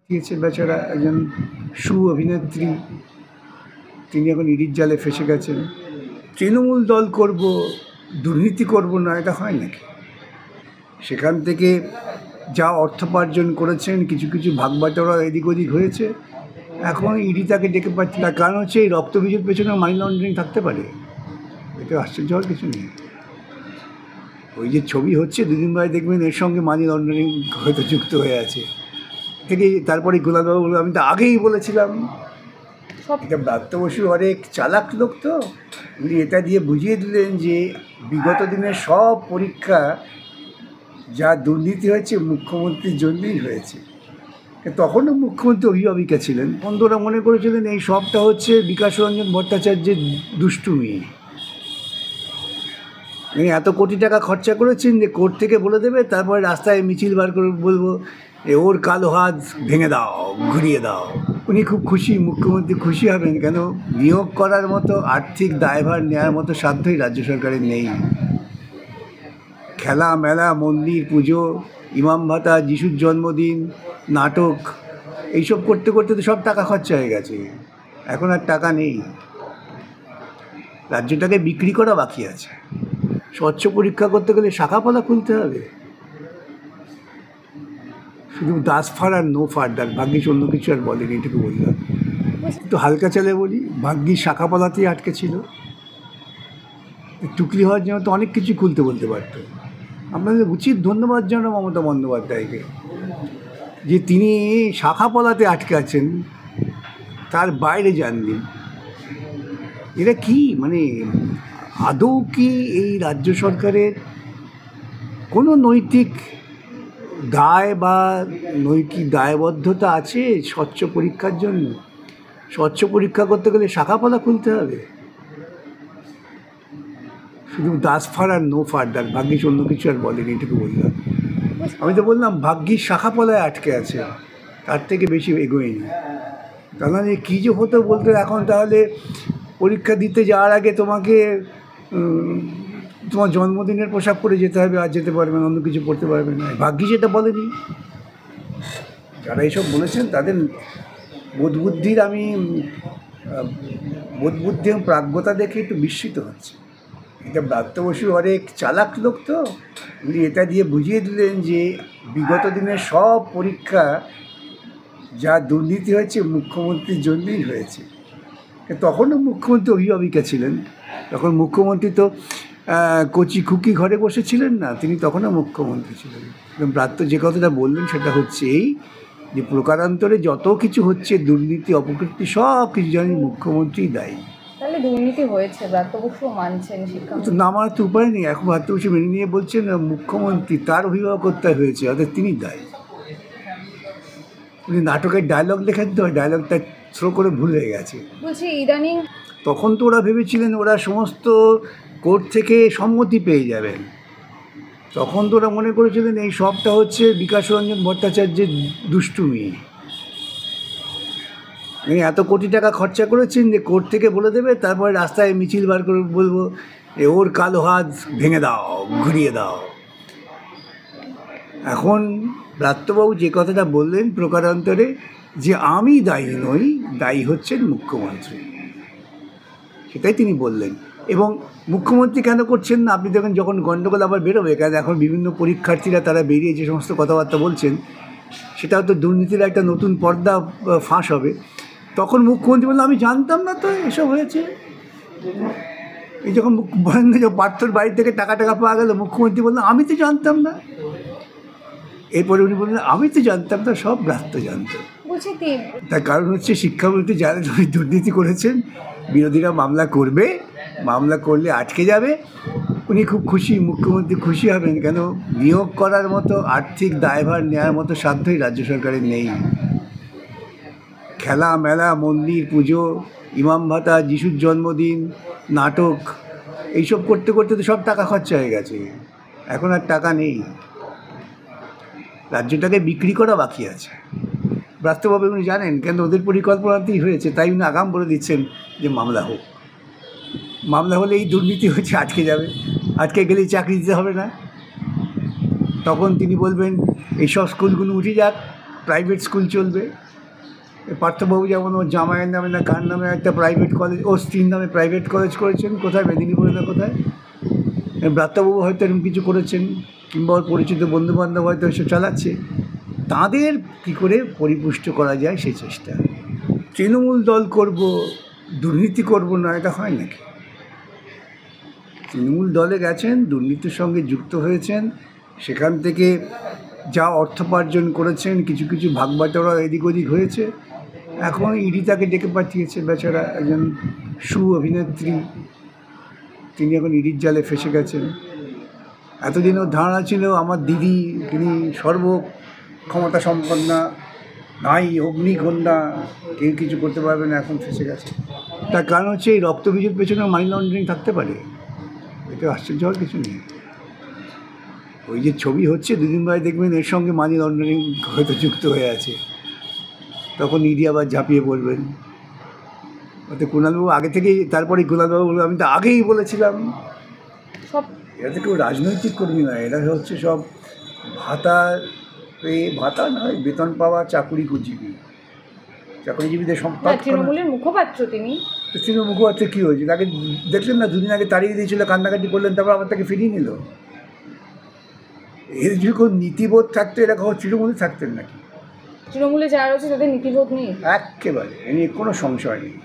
দিয়েছে বেচারা একজন অভিনেত্রী, তিনি এখন ইডির জালে ফেসে গেছেন। তৃণমূল দল করব, দুর্নীতি করব না, এটা হয় নাকি? সেখান থেকে যা অর্থোপার্জন করেছেন, কিছু কিছু ভাগবাটোয়ারা এদিক ওদিক হয়েছে, এখন ইডি তাকে ডেকে পাচ্ছে। তার কারণ হচ্ছে এই রক্তবীজের পেছনে মানি লন্ডারিং থাকতে পারে, এটা আশ্চর্য হওয়ার কিছু নেই। ওই যে ছবি হচ্ছে দুদিন পরে দেখবেন এর সঙ্গে মানি লন্ডারিং হয়তো যুক্ত হয়ে আছে থেকে। তারপরে গোলাপবাবু বলল, আমি তো আগেই বলেছিলাম। এটা ব্রাত্য বসু অনেক চালাক লোক, তো উনি এটা দিয়ে বুঝিয়ে দিলেন যে বিগত দিনের সব পরীক্ষা যা দুর্নীতি হয়েছে মুখ্যমন্ত্রীর জন্যই হয়েছে। তখনও মুখ্যমন্ত্রী অভিভাবিকা ছিলেন, বন্ধুরা মনে করেছিলেন এই সবটা হচ্ছে বিকাশ রঞ্জন ভট্টাচার্যের দুষ্টুমি। উনি এত কোটি টাকা খরচা করেছেন যে কোর্ট থেকে বলে দেবে, তারপরে রাস্তায় মিছিল বার করে বলবো ওর কালো হাত ভেঙে দাও, ঘুরিয়ে দাও। উনি খুব খুশি, মুখ্যমন্ত্রী খুশি হবেন কেন? নিয়োগ করার মতো আর্থিক দায়ভার নেওয়ার মতো সাধ্যই রাজ্য সরকারের নেই। খেলা মেলা, মন্দির পুজো, ইমাম ভাতা, যিশুর জন্মদিন, নাটক, এইসব করতে করতে তো সব টাকা খরচা হয়ে গেছে। এখন আর টাকা নেই, রাজ্যটাকে বিক্রি করা বাকি আছে। স্বচ্ছ পরীক্ষা করতে গেলে শাখাপালা খুলতে হবে। শুধু দাস ফার আর নো ফার্দার, ভাগ্যিস অন্য কিছু আর বলেনি, এটুকু বললাম। একটু হালকা চালে বলি, ভাগ্যিস শাখাপালাতেই আটকে ছিল। টুকলি হওয়ার জন্য তো অনেক কিছু খুলতে বলতে পারতো। আপনাদের উচিত ধন্যবাদ জানানো মমতা বন্দ্যোপাধ্যায়কে যে তিনি শাখাপলাতে আটকে আছেন, তার বাইরে যাননি। এরা কি মানে আদৌ কি এই রাজ্য সরকারের কোনো নৈতিক দায় বা নৈতিক দায়বদ্ধতা আছে স্বচ্ছ পরীক্ষার জন্য? স্বচ্ছ পরীক্ষা করতে গেলে শাখাপলা খুলতে হবে। শুধু দাস ফার আর নো ফার্দার, ভাগ্যিস অন্য কিছু আর বলেনি, এটুকু বললাম। আমি তো বললাম ভাগ্যিস শাখাপলায় আটকে আছে, তার থেকে বেশি এগোয়নি। তাহলে কী যে হতো বলতে, এখন তাহলে পরীক্ষা দিতে যাওয়ার আগে তোমাকে তোমার জন্মদিনের পোশাক পরে যেতে হবে, আর যেতে পারবে না, অন্য কিছু পড়তে পারবে না। ভাগ্যিস এটা বলেনি। যারা এইসব বলেছেন তাদের বোধবুদ্ধির বোধবুদ্ধি এবং প্রাজ্ঞতা দেখে একটু বিস্মিত হচ্ছে। এটা ব্রাত্য বসু অনেক চালাক লোক, তো উনি এটা দিয়ে বুঝিয়ে দিলেন যে বিগত দিনের সব পরীক্ষা যা দুর্নীতি হয়েছে মুখ্যমন্ত্রীর জন্যই হয়েছে। তখনও মুখ্যমন্ত্রী অভিভাবিকা ছিলেন, তখন মুখ্যমন্ত্রী তো কচি খুকি ঘরে বসেছিলেন না, তিনি তখনও মুখ্যমন্ত্রী ছিলেন। ব্রাত্য যে কথাটা বললেন সেটা হচ্ছে এই যে প্রকারান্তরে যত কিছু হচ্ছে দুর্নীতি অপকীর্তি সব কিছু জানি মুখ্যমন্ত্রী দায়ী। তাহলে দুর্নীতি হয়েছে, ব্রাত্য বসু মানছেন, তো না মানার তো উপায় নেই। এখন ব্রাত্য বসু মেনে নিয়ে বলছেন মুখ্যমন্ত্রী তার অভিভাবকত্বায় হয়েছে, অর্থাৎ তিনি দায়ী। উনি নাটকের ডায়লগ লেখেন, তো ডায়লগটা থ্রো করে ভুল হয়ে গেছে। বলছি ইদানিং তখন তো ওরা ভেবেছিলেন ওরা সমস্ত কোর্ট থেকে সম্মতি পেয়ে যাবেন, তখন তো ওরা মনে করেছিলেন এই সবটা হচ্ছে বিকাশ রঞ্জন ভট্টাচার্যের দুষ্টুমি। উনি এত কোটি টাকা খরচা করেছেন যে কোর্ট থেকে বলে দেবে, তারপরে রাস্তায় মিছিল বার করে বলবো ওর কালো হাত ভেঙে দাও, ঘুরিয়ে দাও। এখন ব্রাত্যবাবু যে কথাটা বললেন প্রকারান্তরে যে আমি দায়ী নই, দায়ী হচ্ছেন মুখ্যমন্ত্রী, সেটাই তিনি বললেন। এবং মুখ্যমন্ত্রী কেন করছেন না, আপনি দেখেন যখন গণ্ডগোল আবার বেরোবে, কারণ এখন বিভিন্ন পরীক্ষার্থীরা তারা বেরিয়ে যে সমস্ত কথাবার্তা বলছেন, সেটাও তো দুর্নীতির একটা নতুন পর্দা ফাঁস হবে। তখন মুখ্যমন্ত্রী বললেন আমি জানতাম না তো এসব হয়েছে। এই যখন বলেন যে পার্থর বাড়ি থেকে টাকা পাওয়া গেল, মুখ্যমন্ত্রী বললেন আমি তো জানতাম না। এরপরে উনি বললেন আমি তো জানতাম না, সব ব্রাত্য জানতো। তার কারণ হচ্ছে শিক্ষামন্ত্রী যারা দুর্নীতি করেছেন, বিরোধীরা মামলা করবে, মামলা করলে আটকে যাবে। উনি খুব খুশি, মুখ্যমন্ত্রী খুশি হবেন কেন? নিয়োগ করার মতো আর্থিক দায়ভার নেওয়ার মতো সাধ্যই রাজ্য সরকারের নেই। খেলা মেলা, মন্দির পুজো, ইমাম ভাতা, যিশুর জন্মদিন, নাটক, এইসব করতে করতে তো সব টাকা খরচা হয়ে গেছে। এখন আর টাকা নেই, রাজ্যটাকে বিক্রি করা বাকি আছে। বাস্তবভাবে উনি জানেন, কেন ওদের পরিকল্পনাতেই হয়েছে, তাই উনি আগাম বলে দিচ্ছেন যে মামলা হোক। মামলা হলে এই দুর্নীতি হচ্ছে আটকে যাবে, আটকে গেলেই চাকরি দিতে হবে না। তখন তিনি বলবেন এইসব স্কুলগুলো উঠে যাক, প্রাইভেট স্কুল চলবে। পার্থবাবু যেমন ওর জামাইয়ের নামে না কার নামে একটা প্রাইভেট কলেজ, ওর স্ত্রীর নামে প্রাইভেট কলেজ করেছেন, কোথায় মেদিনীপুরে না কোথায়। ব্রাত্যবাবু হয়তো এরকম কিছু করেছেন, কিংবা ওর পরিচিত বন্ধুবান্ধব হয়তো এসব চালাচ্ছে। তাদের কী করে পরিপুষ্ট করা যায় সেই চেষ্টা। তৃণমূল দল করব, দুর্নীতি করব না, এটা হয় নাকি? তৃণমূল দলে গেছেন, দুর্নীতির সঙ্গে যুক্ত হয়েছেন, সেখান থেকে যা অর্থোপার্জন করেছেন, কিছু কিছু ভাগবাটোয়ারা এদিক ওদিক হয়েছে। এখন ইডি তাকে ডেকে পাঠিয়েছে, বেচারা একজন অভিনেত্রী, তিনি এখন ইডির জালে ফেসে গেছেন। এতদিনও ধারণা ছিল আমার দিদি, তিনি সর্বক্ষমতা সম্পন্না, নাই অগ্নিকন্যা, কেউ কিছু করতে পারবে না, এখন ফেসে গেছে। তার কারণ হচ্ছে এই রক্তবীজের পেছনে মানি লন্ডারিং থাকতে পারে, এটা আশ্চর্য হওয়ার কিছু নেই। ওই যে ছবি হচ্ছে দুদিন পরে দেখবেন এর সঙ্গে মানি লন্ডারিং হয়তো যুক্ত হয়ে আছে, তখন ইডি আবার ঝাঁপিয়ে পড়বেন। ওতে কুণালবাবু আগে থেকেই, তারপরে কুণালবাবু বলবেন আমি তো আগেই বলেছিলাম। সব এরা তো কেউ রাজনৈতিক কর্মী নয়, এরা হচ্ছে সব ভাতা পেয়ে, ভাতা নয় বেতন পাওয়া চাকুরিজীবীদের সম্পদ। তৃণমূলের মুখপাত্র তিনি। তৃণমূল মুখপাত্র কী হয়েছে? তাকে দেখলেন না, দুদিন আগে তাড়িয়ে দিয়েছিল, কান্নাকাটি করলেন, তারপর আবার তাকে ফিরিয়ে নিল। এর যদি কোনো নীতিবোধ থাকতো এরা কখন তৃণমূলে থাকতেন নাকি? তৃণমূলে যারা রয়েছে তাদের নীতিবোধ নেই একেবারে, এ নিয়ে কোনো সংশয় নেই।